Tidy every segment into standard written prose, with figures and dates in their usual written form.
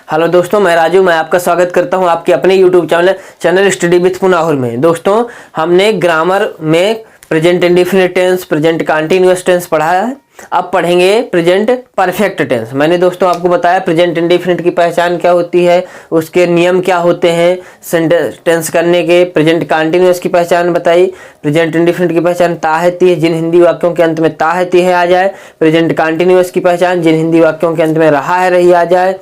Hello दोस्तों, मैं राजू। मैं आपका स्वागत करता हूं आपके अपने यूट्यूब चैनल स्टडी विथ पुनाहुर में। दोस्तों, हमने ग्रामर में present indefinite tense, present continuous tense पढ़ा है। अब पढ़ेंगे प्रेजेंट परफेक्ट टेंस। मैंने दोस्तों आपको बताया प्रेजेंट इंडेफिनिट की पहचान क्या होती है, उसके नियम क्या होते हैं, टेंस करने के। प्रेजेंट कंटीन्यूअस की पहचान बताई। प्रेजेंट इंडेफिनिट की पहचान ताहती है, जिन हिंदी वाक्यों के अंत में ताहती है आ जाए। प्रेजेंट कंटीन्यूअस की पहचान, जिन हिंदी वाक्यों के अंत में रहा है रही आ जाए।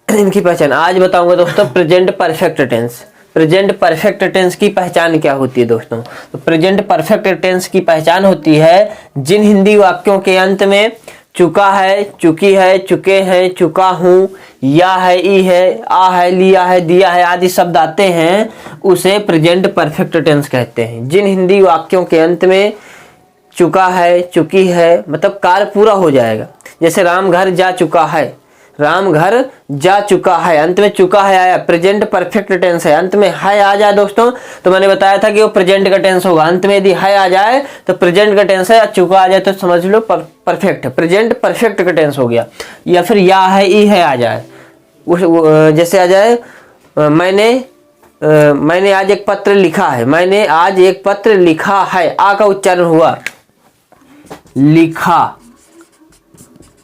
इनकी पहचान आज बताऊंगा दोस्तों। Present perfect tense, present perfect tense की पहचान क्या होती है दोस्तों? तो प्रेजेंट परफेक्ट टेंस की पहचान होती है जिन हिंदी वाक्यों के अंत में चुका है, चुकी है, चुके हैं, चुका हूं, या है, ई है, आ है, लिया है, दिया है आदि शब्द आते हैं, उसे प्रेजेंट परफेक्ट टेंस कहते हैं। जिन हिंदी वाक्यों के अंत में चुका है, चुकी है, मतलब कार्य पूरा हो जाएगा। जैसे राम घर जा चुका है, राम घर जा चुका है, अंत में चुका है आया, प्रेजेंट परफेक्ट टेंस है। अंत में है आ जाए दोस्तों, तो मैंने बताया था कि वो प्रेजेंट का टेंस होगा। अंत में यदि है आ जाए तो प्रेजेंट का टेंस है, या चुका आ जाए तो समझ लो परफेक्ट, प्रेजेंट परफेक्ट का टेंस हो गया। या फिर या है, ई है आ जाए, जैसे आ जाए मैंने आज एक पत्र लिखा है, मैंने आज एक पत्र लिखा है, आ का उच्चारण हुआ, लिखा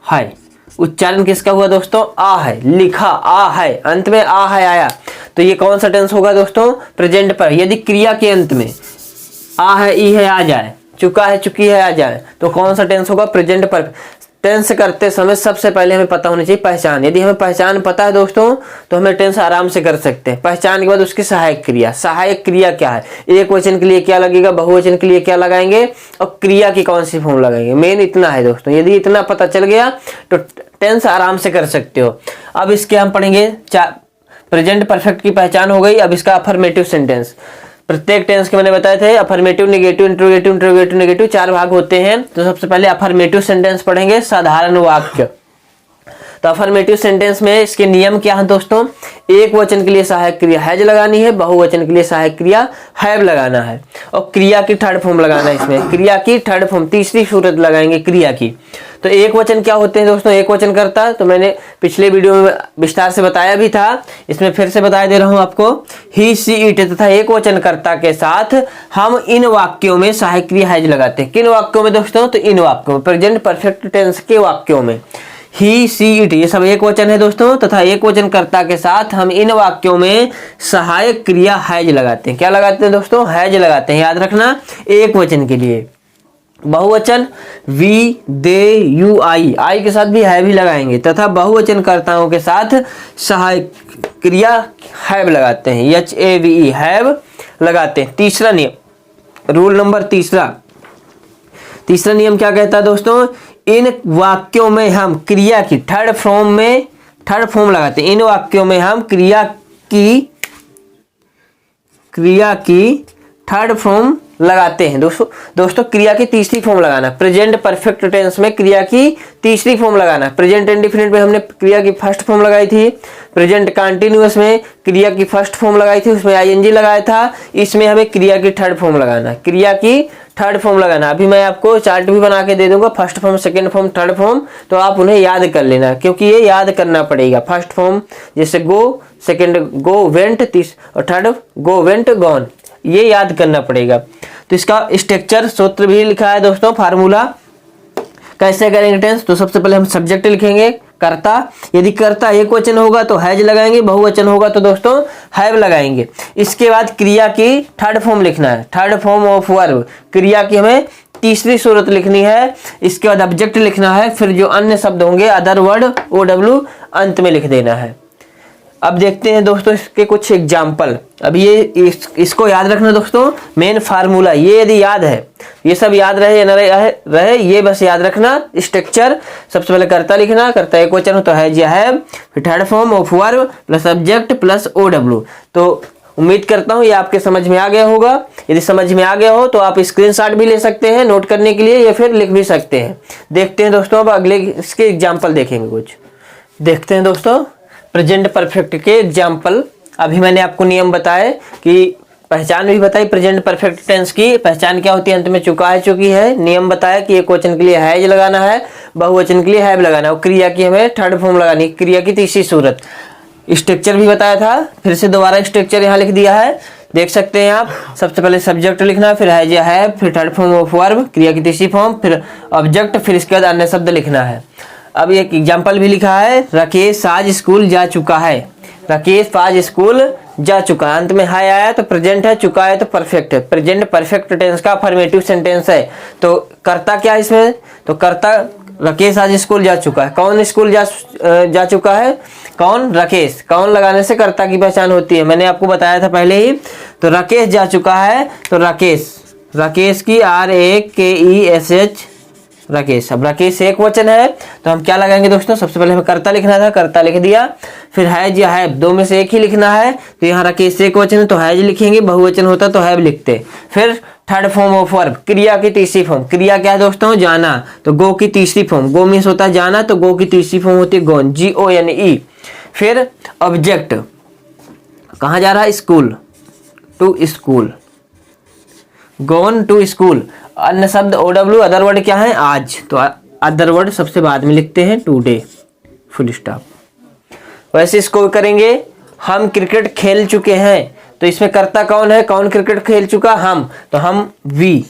है, उच्चारण किसका हुआ दोस्तों? आ है, लिखा आ है, अंत में आ है आया, तो ये कौन सा टेंस होगा दोस्तों? प्रेजेंट पर। यदि क्रिया के अंत में आ है, ई है आ जाए, चुका है, चुकी है आ जाए, तो कौन सा टेंस होगा? प्रेजेंट पर। टेंस करते समय सबसे पहले हमें पता होनी चाहिए पहचान। यदि हमें पहचान पता है दोस्तों तो हमें टेंस आराम से कर सकते हैं। पहचान के बाद उसकी सहायक क्रिया। सहायक क्रिया क्या है? एक वचन के लिए क्या लगेगा, बहुवचन के लिए क्या लगाएंगे, और क्रिया की कौन सी फॉर्म लगाएंगे। मेन इतना है दोस्तों। यदि इतना पता चल गया तो टेंस आराम से कर सकते हो। अब इसके हम पढ़ेंगे प्रेजेंट परफेक्ट की पहचान हो गई। अब इसका अफर्मेटिव सेंटेंस। प्रत्येक टेंस के मैंने बताए थे affirmative, negative, interrogative, interrogative, negative, 4 भाग होते हैं। तो सबसे पहले अफर्मेटिव सेंटेंस पढ़ेंगे, साधारण वाक्य। तो अफर्मेटिव सेंटेंस में इसके नियम क्या है दोस्तों? एक वचन के लिए सहायक क्रिया हैज लगानी है, बहुवचन के लिए सहायक क्रिया हैव लगाना है, और क्रिया की थर्ड फॉर्म लगाना है। इसमें क्रिया की थर्ड फॉर्म, तीसरी सूरत लगाएंगे क्रिया की। तो एक वचन क्या होते हैं दोस्तों? एक वचन करता, तो मैंने पिछले वीडियो में विस्तार से बताया भी था, इसमें फिर से बता दे रहा हूं आपको। ही, सी, इट तथा एक वचन कर्ता के साथ हम इन वाक्यों में सहायक क्रिया हैज लगाते हैं। किन वाक्यों में दोस्तों? तो इन वाक्यों में, प्रेजेंट परफेक्ट टेंस के वाक्यों में। ही, सी, इट ये सब एक वचन है दोस्तों, तथा एक वचन कर्ता के साथ हम इन वाक्यों में सहायक क्रिया हैज लगाते हैं। क्या लगाते हैं दोस्तों? हैज लगाते हैं, याद रखना। एक वचन के लिए बहुवचन वी, दे, यू, आई के साथ भी हैव ही लगाएंगे, तथा बहुवचन कर्ताओं के साथ सहायक क्रिया हैव लगाते हैं, HAVE हैव लगाते हैं। तीसरा नियम, रूल नंबर तीसरा नियम क्या कहता है दोस्तों? इन वाक्यों में हम क्रिया की थर्ड फॉर्म लगाते हैं। इन वाक्यों में हम क्रिया की थर्ड फॉर्म लगाते हैं दोस्तों क्रिया की तीसरी फॉर्म लगाना। प्रेजेंट परफेक्ट टेंस में क्रिया की तीसरी फॉर्म लगाना। प्रेजेंट इंडेफिनिट में हमने क्रिया की फर्स्ट फॉर्म लगाई थी। प्रेजेंट कंटीन्यूअस में क्रिया की फर्स्ट फॉर्म लगाई थी, उसमें ING लगाया था। इसमें हमें क्रिया की थर्ड फॉर्म लगाना, क्रिया की थर्ड फॉर्म लगाना। अभी मैं आपको चार्ट भी बना के दे दूंगा, first form, second form, third form, तो आप उन्हें याद कर लेना, क्योंकि ये याद करना पड़ेगा। फर्स्ट फॉर्म जैसे गो, सेकंड गो वेंट, और थर्ड गो वेंट गॉन, ये याद करना पड़ेगा। तो इसका स्ट्रक्चर सूत्र भी लिखा है दोस्तों, फार्मूला कैसे करेंगे टेंस। तो सबसे पहले हम सब्जेक्ट लिखेंगे, कर्ता। यदि कर्ता एक वचन होगा तो हैज लगाएंगे, बहुवचन होगा तो दोस्तों हैव लगाएंगे। इसके बाद क्रिया की थर्ड फॉर्म लिखना है, थर्ड फॉर्म ऑफ वर्ब। क्रिया की हमें तीसरी सूरत लिखनी है। इसके बाद ऑब्जेक्ट लिखना है, फिर जो अन्य शब्द होंगे अदर वर्ड OW अंत में लिख देना है। अब देखते हैं दोस्तों इसके कुछ एग्जाम्पल। अब ये इसको याद रखना दोस्तों, मेन फार्मूला ये यदि याद है, ये सब याद रहे या न रहे ये बस याद रखना। स्ट्रक्चर सबसे पहले कर्ता लिखना, कर्ता एक वचन हो तो हैज या हैव, फिर third form of verb plus subject plus OW। तो उम्मीद करता हूँ ये आपके समझ में आ गया होगा। यदि समझ में आ गया हो तो आप स्क्रीनशॉट भी ले सकते हैं नोट करने के लिए, या फिर लिख भी सकते हैं। देखते हैं दोस्तों, अब अगले इसके एग्जाम्पल देखेंगे। कुछ देखते हैं दोस्तों प्रेजेंट परफेक्ट के एग्जाम्पल। अभी मैंने आपको नियम बताए कि पहचान भी बताई प्रेजेंट परफेक्ट टेंस की। पहचान क्या होती है? अंत में चुका है, चुकी है। नियम बताया कि एक वचन के लिए हैज लगाना है, बहुवचन के लिए हैव लगाना है, और क्रिया की हमें थर्ड फॉर्म लगानी है, क्रिया की तीसरी सूरत। स्ट्रक्चर भी बताया था, फिर से दोबारा स्ट्रक्चर यहाँ लिख दिया है, देख सकते हैं आप। सबसे पहले सब्जेक्ट लिखना, फिर हैज या हैव, फिर थर्ड फॉर्म ऑफ वर्ब, क्रिया की तीसरी फॉर्म, फिर ऑब्जेक्ट, फिर इसके बाद अन्य शब्द लिखना है। अब एक एग्जाम्पल भी लिखा है, राकेश आज स्कूल जा चुका है। राकेश आज स्कूल जा चुका है, अंत में है आया तो प्रेजेंट है, चुका है तो परफेक्ट है। प्रेजेंट परफेक्ट टेंस का अफर्मेटिव सेंटेंस है। तो कर्ता क्या है इसमें? तो कर्ता राकेश आज स्कूल जा चुका है। कौन स्कूल जा चुका है? कौन? राकेश। कौन लगाने से कर्ता की पहचान होती है, मैंने आपको बताया था पहले ही। तो राकेश जा चुका है, तो राकेश, राकेश की RAKESH, राकेश। अब राकेश एक वचन है तो हम क्या लगाएंगे दोस्तों? सबसे पहले हमें कर्ता लिखना था, कर्ता लिख दिया। फिर हैज या हैव, दो में से एक ही लिखना है, तो यहाँ राकेश एक वचन है तो हैज लिखेंगे, बहुवचन होता तो हैव लिखते। फिर थर्ड फॉर्म ऑफ वर्ब, क्रिया की तीसरी फॉर्म। क्रिया क्या है दोस्तों? जाना, तो गो की तीसरी फॉर्म। गो मीन्स होता है जाना, तो गो की तीसरी फॉर्म होती है गोन, GONE। फिर ऑब्जेक्ट, कहाँ जा रहा है? School, to school, gone to school. अन्य शब्द OW, अदर वर्ड क्या है? आज, तो अदर वर्ड सबसे बाद में लिखते हैं, टुडे, फुल स्टॉप। वैसे इसको करेंगे, हम क्रिकेट खेल चुके हैं, तो इसमें कर्ता कौन है? कौन क्रिकेट खेल चुका? हम, तो हम वी।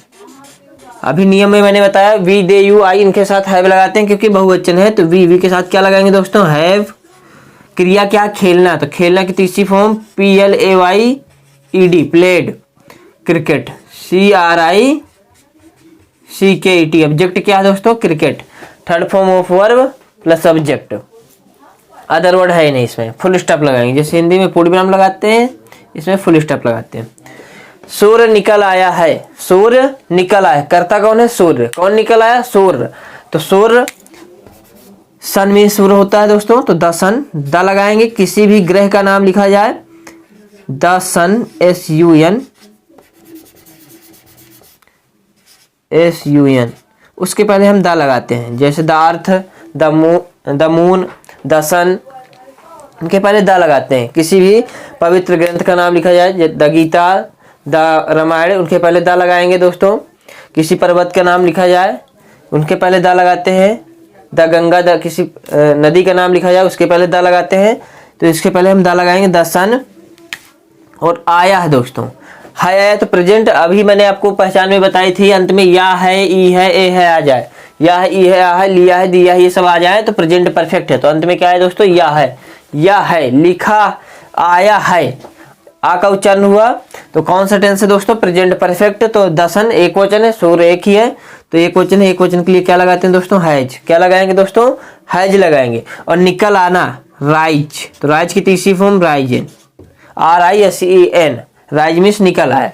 अभी नियम में मैंने बताया वी, दे, यू, आई, इनके साथ हैव लगाते हैं क्योंकि बहुवचन है, तो वी के साथ क्या लगाएंगे दोस्तों? हैव। क्रिया क्या? खेलना, तो खेलना की तीसरी form PLAYED, played, cricket, CRICKET। Object क्या है दोस्तों? Cricket. Third form of verb plus object, other word है ही नहीं, इसमें फुल स्टॉप लगाएंगे। जैसे हिंदी में पूर्ण विराम लगाते हैं, इसमें फुल स्टॉप लगाते हैं। सूर्य निकल आया है, सूर्य निकल आया, कर्ता कौन है? सूर्य। कौन निकल आया? सूर्य। तो सूर्य, सन में सूर्य होता है दोस्तों, तो द सन, द लगाएंगे। किसी भी ग्रह का नाम लिखा जाए, द सन, SUN, उसके पहले हम द लगाते हैं। जैसे the earth, the moon, the sun, उनके पहले द लगाते हैं। किसी भी पवित्र ग्रंथ का नाम लिखा जाए, द गीता, द रामायण, उनके पहले द लगाएंगे दोस्तों। किसी पर्वत का नाम लिखा जाए, उनके पहले द लगाते हैं। द गंगा, द किसी नदी का नाम लिखा जाए, उसके पहले द लगाते हैं, तो इसके पहले हम द लगाएंगे, द सन। और आया है दोस्तों, है आया तो प्रेजेंट। अभी मैंने आपको पहचान में बताई थी, अंत में या है, ई है, ए है आ जाए, या है, ई है, आ है, लिया है, दिया है, ये सब आ जाए तो प्रेजेंट परफेक्ट है। तो अंत में क्या है दोस्तों? या है, लिखा, आया है। आ का उच्चारण हुआ तो कौन सा टेंस है दोस्तों? Present perfect. तो दसन एक वचन है, सूर्य एक ही है, तो एक वचन है, एक वचन के लिए क्या लगाते हैं दोस्तों? हैज। क्या लगाएंगे दोस्तों? हैज लगाएंगे। और निकल आना, राइज, तो राइज की तीसरी form risen, RISEN, rise means निकल आया।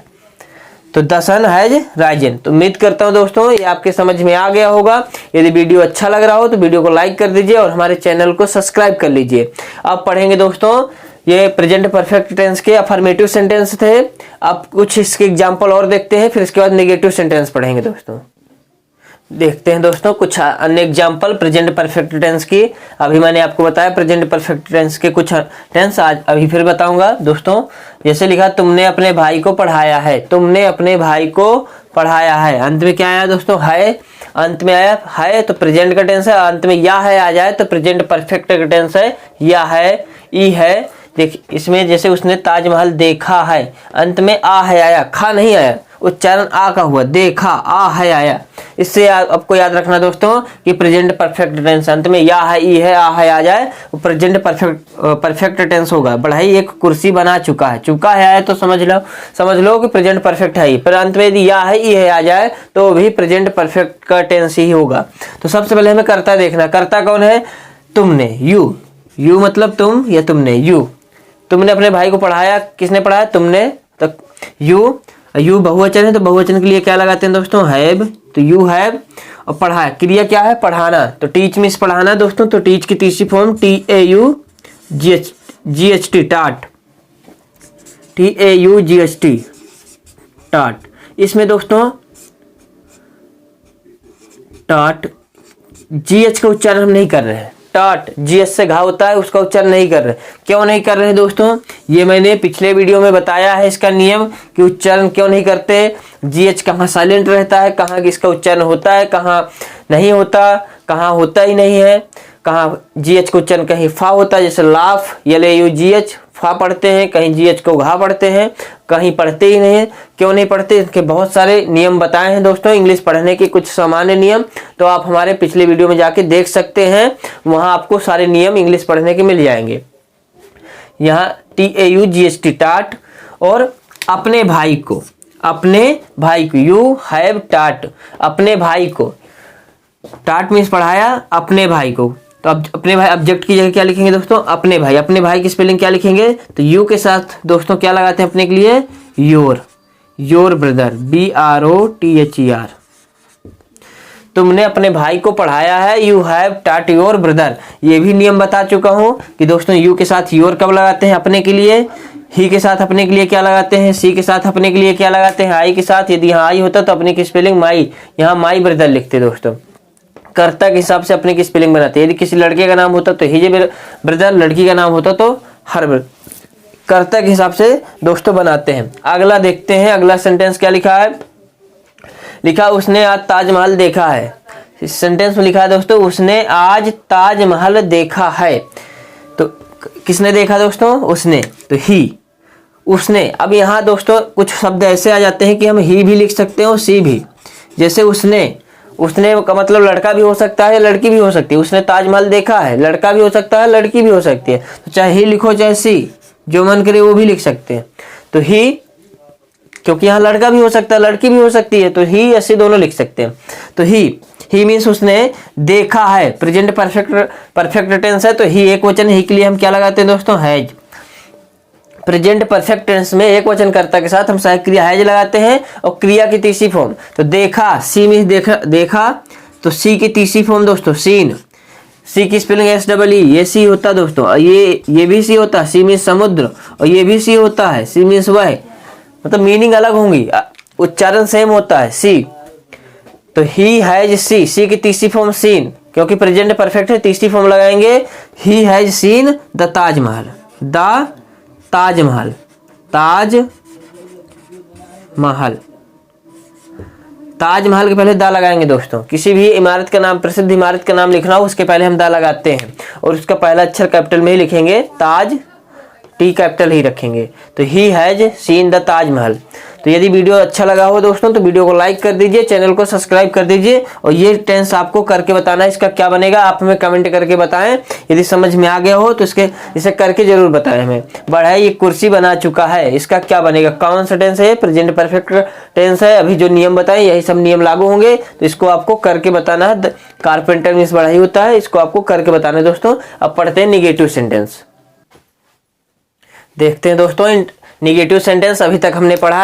तो द सन हैज राइजन। तो उम्मीद करता हूं दोस्तों ये आपके समझ में आ गया होगा। यदि वीडियो अच्छा लग रहा हो तो वीडियो को लाइक कर दीजिए और हमारे चैनल को सब्सक्राइब कर लीजिए। अब पढ़ेंगे दोस्तों, ये प्रेजेंट परफेक्ट टेंस के अफर्मेटिव सेंटेंस थे। अब कुछ इसके एग्जाम्पल और देखते हैं, फिर इसके बाद नेगेटिव सेंटेंस पढ़ेंगे दोस्तों। देखते हैं दोस्तों कुछ अन्य एग्जाम्पल प्रेजेंट परफेक्ट टेंस की। अभी मैंने आपको बताया प्रेजेंट परफेक्ट टेंस के कुछ टेंस, आज अभी फिर बताऊंगा दोस्तों। जैसे लिखा, तुमने अपने भाई को पढ़ाया है, तुमने अपने भाई को पढ़ाया है। अंत में क्या आया दोस्तों? है। अंत में आया है तो प्रेजेंट का टेंस है। अंत में या है आ जाए तो प्रेजेंट परफेक्ट का टेंस है। या है, ई है। देख इसमें जैसे उसने ताजमहल देखा है, अंत में आ है आया, खा नहीं आया, उच्चारण आ का हुआ, देखा, आ है आया। इससे आपको याद रखना दोस्तों कि प्रेजेंट परफेक्ट टेंस अंत में या है, ई है, आ है आ जाए, वो प्रेजेंट परफेक्ट टेंस होगा। बढ़ाई एक कुर्सी बना चुका है, चुका है आया तो समझ लो कि प्रेजेंट परफेक्ट है ही। पर अंत में यदि या है, ई है आ जाए तो भी प्रेजेंट परफेक्ट का टेंस ही होगा। तो सबसे पहले हमें कर्ता देखना। कर्ता कौन है? तुमने, यू मतलब तुम या तुमने, यू। तुमने अपने भाई को पढ़ाया, किसने पढ़ाया? तुमने। तो यू बहुवचन है तो बहुवचन के लिए क्या लगाते हैं दोस्तों? हैव। तो यू हैव। और पढ़ाया, क्रिया क्या है? पढ़ाना। तो टीच मीन्स पढ़ाना दोस्तों। तो टीच की तीसरी फॉर्म TAUGHT, टाट, TAUGHT, टाट। इसमें दोस्तों टाट, GH का उच्चारण हम नहीं कर रहे हैं, टाट जीएच से घा होता है उसका उच्चारण नहीं कर रहे। क्यों नहीं कर रहे दोस्तों? ये मैंने पिछले वीडियो में बताया है इसका नियम कि उच्चारण क्यों नहीं करते। जीएच कहाँ साइलेंट रहता है, कहाँ इसका उच्चारण होता है, कहाँ नहीं होता, कहाँ होता ही नहीं है, कहाँ जीएच का उच्चारण कहीं फा होता है, जैसे लाफ LAUGH फा पढ़ते हैं, कहीं जीएच को घा पढ़ते हैं, कहीं पढ़ते ही नहीं है। क्यों नहीं पढ़ते? इनके बहुत सारे नियम बताए हैं दोस्तों, इंग्लिश पढ़ने के कुछ सामान्य नियम, तो आप हमारे पिछले वीडियो में जाके देख सकते हैं, वहां आपको सारे नियम इंग्लिश पढ़ने के मिल जाएंगे। यहाँ TAUGHT टाट, और अपने भाई को यू हैव टाट, अपने भाई को, टाट मीन्स पढ़ाया अपने भाई को। तो अब अपने भाई ऑब्जेक्ट की जगह क्या लिखेंगे दोस्तों? अपने भाई। अपने भाई की स्पेलिंग क्या लिखेंगे? तो यू के साथ दोस्तों क्या लगाते हैं अपने के लिए? Your brother, BROTHER। तुमने अपने भाई को पढ़ाया है, यू हैव टाट योर ब्रदर। ये भी नियम बता चुका हूं कि दोस्तों यू के साथ योर कब लगाते हैं? अपने के लिए। ही के साथ अपने के लिए क्या लगाते हैं? सी के साथ अपने के लिए क्या लगाते हैं? आई के साथ। यदि यहाँ आई होता तो अपने की स्पेलिंग माई, यहाँ माई ब्रदर लिखते दोस्तों। कर्ता के हिसाब से अपने की स्पेलिंग बनाते हैं। यदि किसी लड़के का नाम होता तो हिज ब्रदर, लड़की का नाम होता तो हर ब्रदर। कर्ता के हिसाब से दोस्तों बनाते हैं। अगला देखते हैं, अगला सेंटेंस क्या लिखा है? लिखा उसने आज ताजमहल देखा है। इस सेंटेंस में लिखा है दोस्तों उसने आज ताजमहल देखा है। तो किसने देखा दोस्तों? उसने। तो ही, उसने। अब यहाँ दोस्तों कुछ शब्द ऐसे आ जाते हैं कि हम ही भी लिख सकते हैं और सी भी। जैसे उसने का मतलब लड़का भी हो सकता है, लड़की भी हो सकती है। उसने ताजमहल देखा है, लड़का भी हो सकता है, लड़की भी हो सकती है। तो चाहे ही लिखो चाहे सी, जो मन करे वो भी लिख सकते हैं। तो ही, क्योंकि यहाँ लड़का भी हो सकता है, लड़की भी हो सकती है, तो ही ऐसे दोनों लिख सकते हैं। तो ही मीन्स उसने देखा है, प्रेजेंट परफेक्ट टेंस है, तो ही एक वचन। ही के लिए हम क्या लगाते हैं दोस्तों? हैज। प्रेजेंट परफेक्ट टेंस में एक वचन कर्ता के साथ हम सहायक क्रिया हैज लगाते हैं, और क्रिया की तीसरी फॉर्म। तो देखा, सी मीन्स देखा, तो सी की तीसरी फॉर्म दोस्तों सीन। सी की स्पेलिंग SEE, ये सी होता है दोस्तों। ये भी सी होता है, सी मीन्स समुद्र, और ये भी सी होता है, सी मीन्स वह। मतलब मीनिंग अलग होंगी, उच्चारण सेम होता है, सी। तो ही हैज सी की तीसरी फॉर्म सीन, क्योंकि प्रेजेंट परफेक्ट है, तीसरी फॉर्म लगाएंगे। He has seen the Taj Mahal, Taj Mahal के पहले दा लगाएंगे दोस्तों। किसी भी इमारत का नाम, प्रसिद्ध इमारत का नाम लिखना हो, उसके पहले हम दा लगाते हैं, और उसका पहला अक्षर कैपिटल में ही लिखेंगे, ताज, टी कैपिटल ही रखेंगे। तो he has seen the Taj Mahal. तो यदि वीडियो अच्छा लगा हो दोस्तों तो वीडियो को लाइक कर दीजिए, चैनल को सब्सक्राइब कर दीजिए, और ये टेंस आपको करके बताना है, इसका क्या बनेगा आप हमें कमेंट करके बताएं। यदि समझ में आ गया हो तो इसे करके जरूर बताएं हमें। बढ़ाई ये कुर्सी बना चुका है, इसका क्या बनेगा? कौन सा टेंस है? प्रेजेंट परफेक्ट टेंस है। अभी जो नियम बताए यही सब नियम लागू होंगे, तो इसको आपको करके बताना है। कारपेंटर मीन्स बढ़ाई होता है, इसको आपको करके बताना है दोस्तों। अब पढ़ते हैं निगेटिव सेंटेंस। देखते हैं दोस्तों निगेटिव सेंटेंस। अभी तक हमने पढ़ा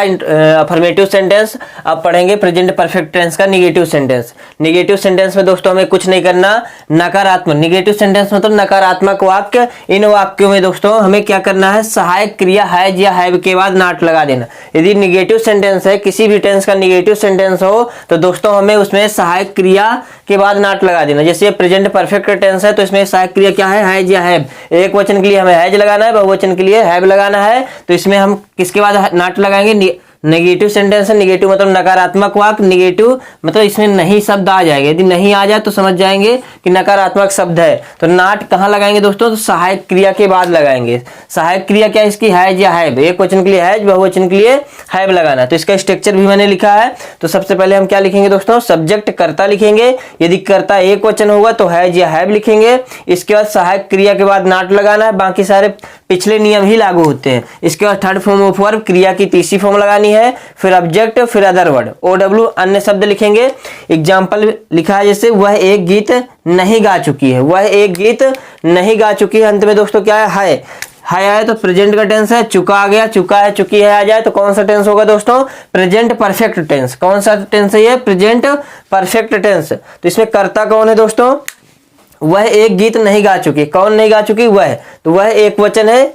अफर्मेटिव सेंटेंस, अब पढ़ेंगे प्रेजेंट परफेक्ट टेंस का निगेटिव सेंटेंस। निगेटिव सेंटेंस में दोस्तों हमें कुछ नहीं करना, नकारात्मक। निगेटिव सेंटेंस मतलब नकारात्मक वाक्य। इन वाक्यों में दोस्तों हमें क्या करना है? सहायक क्रिया हैज या हैव के बाद नॉट लगा देना। यदि निगेटिव सेंटेंस है, किसी भी टेंस का निगेटिव सेंटेंस हो, तो दोस्तों हमें उसमें सहायक क्रिया के बाद नॉट लगा देना। जैसे प्रेजेंट परफेक्ट टेंस है तो इसमें सहायक क्रिया क्या है? हैज या हैव। एक वचन के लिए हमें हैज लगाना है, बहुवचन के लिए हैव लगाना है, तो इसमें हम किसके बाद नॉट लगाएंगे? नेगेटिव सेंटेंस है, नेगेटिव मतलब नकारात्मक वाक्य, नेगेटिव मतलब इसमें नहीं शब्द आ जाएगा। यदि नहीं आ जाए तो समझ जाएंगे कि नकारात्मक शब्द है। तो नॉट कहाँ लगाएंगे दोस्तों? तो सहायक क्रिया के बाद लगाएंगे। सहायक क्रिया क्या इसकी? हैज या हैव। एक वचन के लिए हैज, बहुवचन के लिए हैव लगाना। तो इसका स्ट्रक्चर भी मैंने लिखा है। तो सबसे पहले हम क्या लिखेंगे दोस्तों? सब्जेक्ट कर्ता लिखेंगे। यदि कर्ता एक वचन होगा तो हैज या हैव लिखेंगे। इसके बाद सहायक क्रिया के बाद नॉट लगाना है, बाकी सारे पिछले नियम ही लागू होते हैं। इसके बाद थर्ड फॉर्म ऑफ वर्ब, क्रिया की तीसरी फॉर्म लगानी है, फिर ऑब्जेक्ट, फिर अदर वर्ड, OW अन्य शब्द लिखेंगे। एग्जाम्पल लिखा है जैसे वह एक गीत नहीं गा चुकी है, वह एक गीत नहीं गा चुकी है। अंत में दोस्तों क्या है? हाय आया तो प्रेजेंट का टेंस है, चुका आ गया, चुका है, चुकी है आ जाए तो कौन सा टेंस होगा दोस्तों? Present perfect tense. कौन सा टेंस है ये? Present perfect tense. तो इसमें कर्ता कौन है दोस्तों? वह एक गीत नहीं गा चुकी। कौन नहीं गा चुकी? वह। तो वह एक वचन है,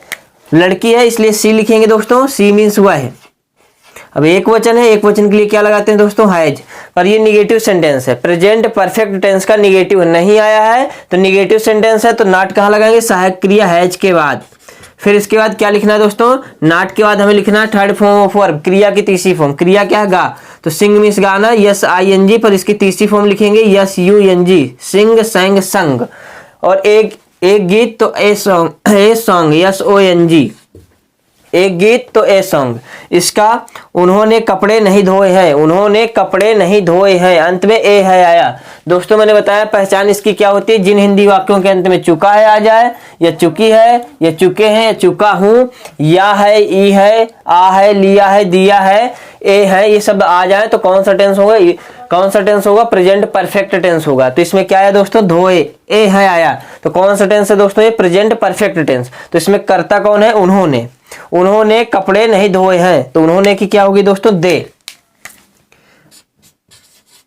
लड़की है, इसलिए सी लिखेंगे दोस्तों। सी मीन्स वह है। अब एक वचन है, एक वचन के लिए क्या लगाते हैं दोस्तों, हैज। पर ये निगेटिव सेंटेंस है, प्रेजेंट परफेक्ट टेंस का निगेटिव नहीं आया है तो निगेटिव सेंटेंस है, तो नॉट कहाँ लगाएंगे, सहायक क्रिया हैज के बाद। फिर इसके बाद क्या लिखना है दोस्तों, नॉट के बाद हमें लिखना है थर्ड फॉर्म ऑफ वर्ब, क्रिया की तीसरी फॉर्म। क्रिया क्या है, गा, तो सिंग मीन्स गाना, यस आई एन जी, पर इसकी तीसरी फॉर्म लिखेंगे S U N G, sing sung sung. और एक गीत तो a song S O N G, एक गीत तो ए सॉन्ग। इसका उन्होंने कपड़े नहीं धोए हैं, उन्होंने कपड़े नहीं धोए हैं, अंत में ए है आया। दोस्तों मैंने बताया पहचान इसकी क्या होती है, जिन हिंदी वाक्यों के अंत में चुका है आ जाए, या चुकी है, या चुके हैं, या चुका हूं, या है, ई है, आ है, लिया है, दिया है, ए है, ये शब्द आ जाए तो कौन सा टेंस होगा, कौन सा टेंस होगा, प्रेजेंट परफेक्ट टेंस होगा। तो इसमें क्या है दोस्तों, धोए, ए है आया, तो कौन सा टेंस है दोस्तों, ये प्रेजेंट परफेक्ट टेंस। तो इसमें कर्ता कौन है, उन्होंने। उन्होंने कपड़े नहीं धोए हैं, तो उन्होंने की क्या होगी दोस्तों, दे।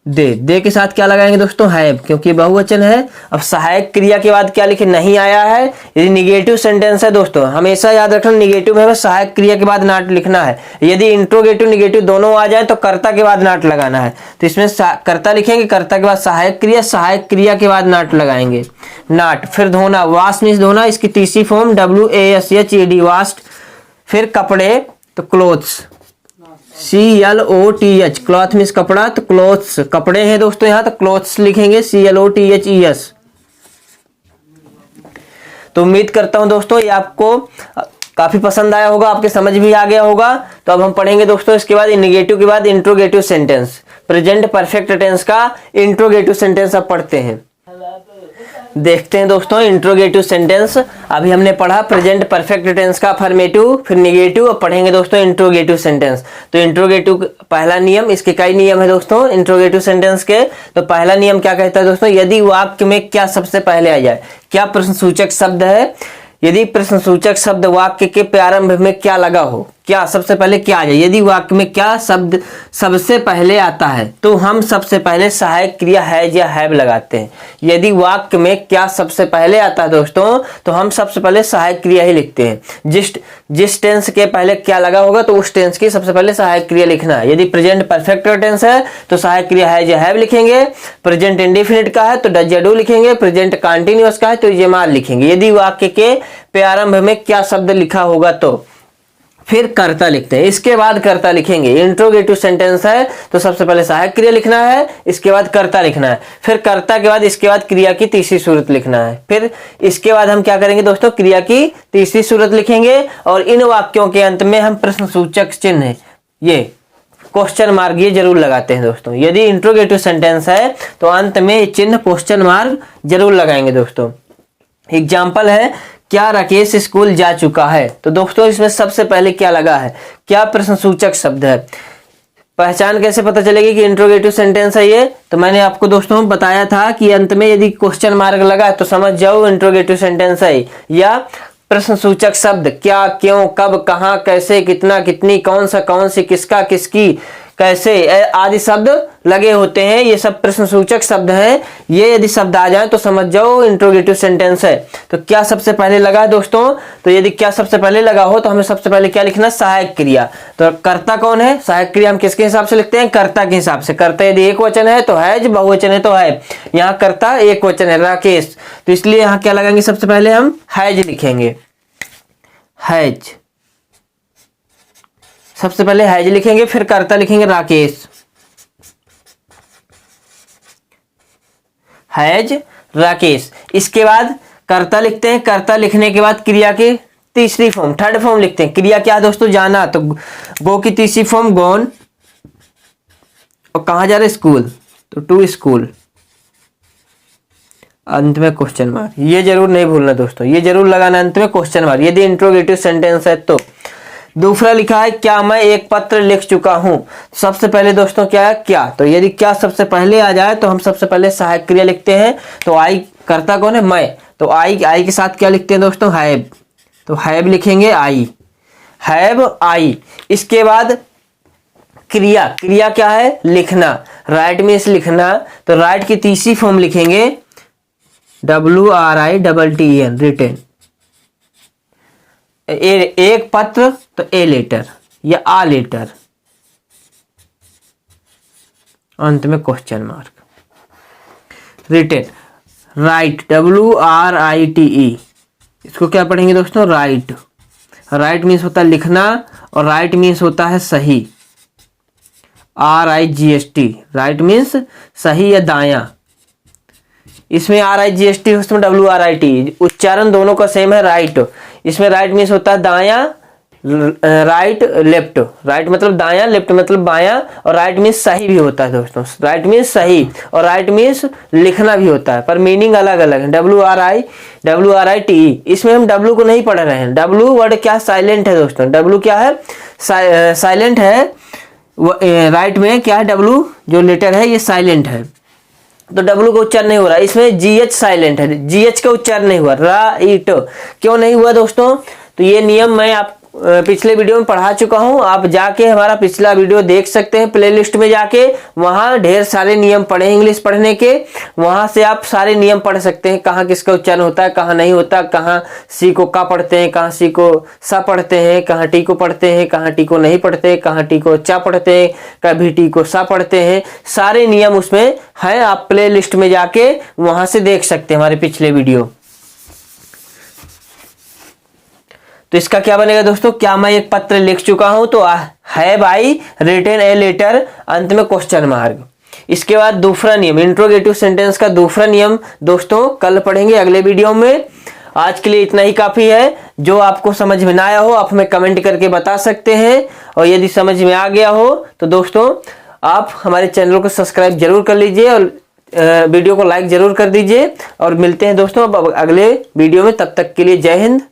दे के साथ क्या लगाएंगे दोस्तों, हैव, क्योंकि बहुवचन है। अब सहायक क्रिया के बाद क्या लिखे, नहीं आया है, यदि निगेटिव सेंटेंस है दोस्तों, हमेशा याद रखना निगेटिव है, सहायक क्रिया के बाद नॉट लिखना है। यदि इंट्रोगेटिव निगेटिव दोनों आ जाए तो कर्ता के बाद नॉट लगाना है। तो इसमें कर्ता लिखेंगे, कर्ता के बाद सहायक क्रिया, सहायक क्रिया के बाद नॉट लगाएंगे, नॉट। फिर धोना, वाश मीन्स धोना, इसकी तीसरी फॉर्म WASHED, वास्ट। फिर कपड़े तो क्लोथ्स, CLOTH, क्लॉथ मीन्स कपड़ा, तो क्लोथ्स कपड़े हैं दोस्तों, यहां तो क्लोथ्स लिखेंगे CLOTHES। तो उम्मीद करता हूं दोस्तों ये आपको काफी पसंद आया होगा, आपके समझ भी आ गया होगा। तो अब हम पढ़ेंगे दोस्तों इसके बाद निगेटिव के बाद interrogative sentence, present perfect tense का इंट्रोगेटिव सेंटेंस अब पढ़ते हैं। देखते हैं दोस्तों इंट्रोगेटिव सेंटेंस। अभी हमने पढ़ा प्रेजेंट परफेक्ट टेंस का अफर्मेटिव, फिर निगेटिव, अब पढ़ेंगे दोस्तों इंट्रोगेटिव सेंटेंस। तो इंट्रोगेटिव पहला नियम, इसके कई नियम है दोस्तों इंट्रोगेटिव सेंटेंस के। तो पहला नियम क्या कहता है दोस्तों, यदि वाक्य में क्या सबसे पहले आ जाए, क्या प्रश्नसूचक शब्द है, यदि प्रश्नसूचक शब्द वाक्य के प्रारंभ में क्या लगा हो, क्या सबसे पहले क्या आ जाए, यदि वाक्य में क्या शब्द सबसे पहले आता है तो हम सबसे पहले सहायक क्रिया हैज या हैव लगाते हैं। यदि वाक्य में क्या सबसे पहले आता है दोस्तों तो हम सबसे पहले सहायक क्रिया ही लिखते हैं। जिस टेंस के पहले क्या लगा होगा तो उस टेंस की सबसे पहले सहायक क्रिया लिखना है। यदि प्रेजेंट परफेक्ट टेंस है तो सहायक क्रिया हैज या हैव लिखेंगे, प्रेजेंट इंडेफिनिट का है तो डज या डू लिखेंगे, प्रेजेंट कंटीन्यूअस का है तो ये मार लिखेंगे। यदि वाक्य के प्रारंभ में क्या शब्द लिखा होगा तो फिर कर्ता लिखते हैं, इसके बाद कर्ता लिखेंगे। इंट्रोगेटिव सेंटेंस है तो सबसे पहले सहायक क्रिया लिखना है, इसके बाद कर्ता लिखना है, फिर कर्ता के बाद इसके बाद क्रिया की तीसरी सूरत लिखना है। फिर इसके बाद हम क्या करेंगे दोस्तों, क्रिया की तीसरी सूरत लिखेंगे और इन वाक्यों के अंत में हम प्रश्नसूचक चिन्ह, ये क्वेश्चन मार्क ये जरूर लगाते हैं दोस्तों। यदि इंट्रोगेटिव सेंटेंस है तो अंत में चिन्ह क्वेश्चन मार्क जरूर लगाएंगे दोस्तों। एग्जाम्पल है, क्या राकेश स्कूल जा चुका है, तो दोस्तों इसमें सबसे पहले क्या लगा है, क्या प्रश्नसूचक शब्द है। पहचान कैसे पता चलेगी कि इंट्रोगेटिव सेंटेंस है ये, तो मैंने आपको दोस्तों बताया था कि अंत में यदि क्वेश्चन मार्क लगा तो समझ जाओ इंट्रोगेटिव सेंटेंस है। या प्रश्नसूचक शब्द क्या, क्यों, कब, कहां, कैसे, कितना, कितनी, कौन सा, कौन सी, किसका, किसकी, कैसे आदि शब्द लगे होते हैं, ये सब प्रश्नसूचक शब्द हैं। ये यदि शब्द आ जाए तो समझ जाओ इंट्रोगेटिव सेंटेंस है। तो क्या सबसे पहले लगा है दोस्तों, तो यदि क्या सबसे पहले लगा हो तो हमें सबसे पहले क्या लिखना, सहायक क्रिया। तो कर्ता कौन है, सहायक क्रिया हम किसके हिसाब से लिखते हैं, कर्ता के हिसाब से। कर्ता यदि एक वचन है तो हैज, बहुवचन है तो है। यहाँ कर्ता एक वचन है राकेश, तो इसलिए यहाँ क्या लगाएंगे, सबसे पहले हम हैज लिखेंगे, हैज, सबसे पहले हैज लिखेंगे, फिर कर्ता लिखेंगे राकेश, हैज राकेश। इसके बाद कर्ता लिखते हैं, कर्ता लिखने के बाद क्रिया की तीसरी फॉर्म, थर्ड फॉर्म लिखते हैं। क्रिया क्या दोस्तों, जाना, तो गो की तीसरी फॉर्म गोन, और कहां जा रहे, स्कूल, तो टू स्कूल, अंत में क्वेश्चन मार्क। ये जरूर नहीं भूलना दोस्तों, ये जरूर लगाना अंत में क्वेश्चन मार्क यदि इंट्रोगेटिव सेंटेंस है तो। दूसरा लिखा है, क्या मैं एक पत्र लिख चुका हूं, सबसे पहले दोस्तों क्या है, क्या, तो यदि क्या सबसे पहले आ जाए तो हम सबसे पहले सहायक क्रिया लिखते हैं। तो आई, कर्ता कौन है, मैं, तो आई के साथ क्या लिखते हैं दोस्तों, हैव, तो हैव लिखेंगे, आई, हैव आई। इसके बाद क्रिया, क्रिया क्या है, लिखना, राइट मीन्स लिखना, तो राइट की तीसरी फॉर्म लिखेंगे WRITTEN, रिटेन। एक पत्र तो ए लेटर या आ लेटर, अंत में question mark. Written, write, WRITE, इसको क्या पढ़ेंगे दोस्तों? राइट। राइट मीन्स होता है लिखना और राइट मीन्स होता है सही, RIGST। राइट मीन्स सही या दायां। इसमें RIGST, उसमें WRIT, उच्चारण दोनों का सेम है, राइट। इसमें राइट मीन्स होता है दायां, राइट लेफ्ट। राइट मतलब दायां, लेफ्ट मतलब बायां, और राइट मीन्स सही भी होता है दोस्तों। राइट मीन्स सही और राइट मीन्स लिखना भी होता है, पर मीनिंग अलग अलग है। WRITE, इसमें हम W को नहीं पढ़ रहे हैं। W वर्ड क्या? साइलेंट है दोस्तों। W क्या है? साइलेंट है। राइट में क्या है? W जो लेटर है ये साइलेंट है, तो W का उच्चारण नहीं हो रहा। इसमें GH साइलेंट है, GH का उच्चारण नहीं हुआ। राइट क्यों नहीं हुआ दोस्तों? तो ये नियम मैं आप पिछले वीडियो में पढ़ा चुका हूं। आप जाके हमारा पिछला वीडियो देख सकते हैं, प्लेलिस्ट में जाके, वहां ढेर सारे नियम पढ़े इंग्लिश पढ़ने के। वहां से आप सारे नियम पढ़ सकते हैं, कहाँ किसका उच्चारण होता है, कहाँ नहीं होता, कहाँ सी को का पढ़ते हैं, कहाँ सी को सा पढ़ते हैं, कहाँ टी को पढ़ते हैं, कहाँ टी को नहीं पढ़ते, कहाँ टी को चा पढ़ते हैं, कभी टी को सा पढ़ते हैं। सारे नियम उसमें है, आप प्ले लिस्ट में जाके वहां से देख सकते हैं हमारे पिछले वीडियो। तो इसका क्या बनेगा दोस्तों? क्या मैं एक पत्र लिख चुका हूं? तो है भाई, रिटन ए लेटर, अंत में क्वेश्चन मार्क। इसके बाद दूसरा नियम, इंट्रोगेटिव सेंटेंस का दूसरा नियम दोस्तों कल पढ़ेंगे अगले वीडियो में। आज के लिए इतना ही काफी है। जो आपको समझ में ना आया हो आप हमें कमेंट करके बता सकते हैं, और यदि समझ में आ गया हो तो दोस्तों आप हमारे चैनल को सब्सक्राइब जरूर कर लीजिए और वीडियो को लाइक जरूर कर दीजिए। और मिलते हैं दोस्तों अब अगले वीडियो में, तब तक के लिए जय हिंद।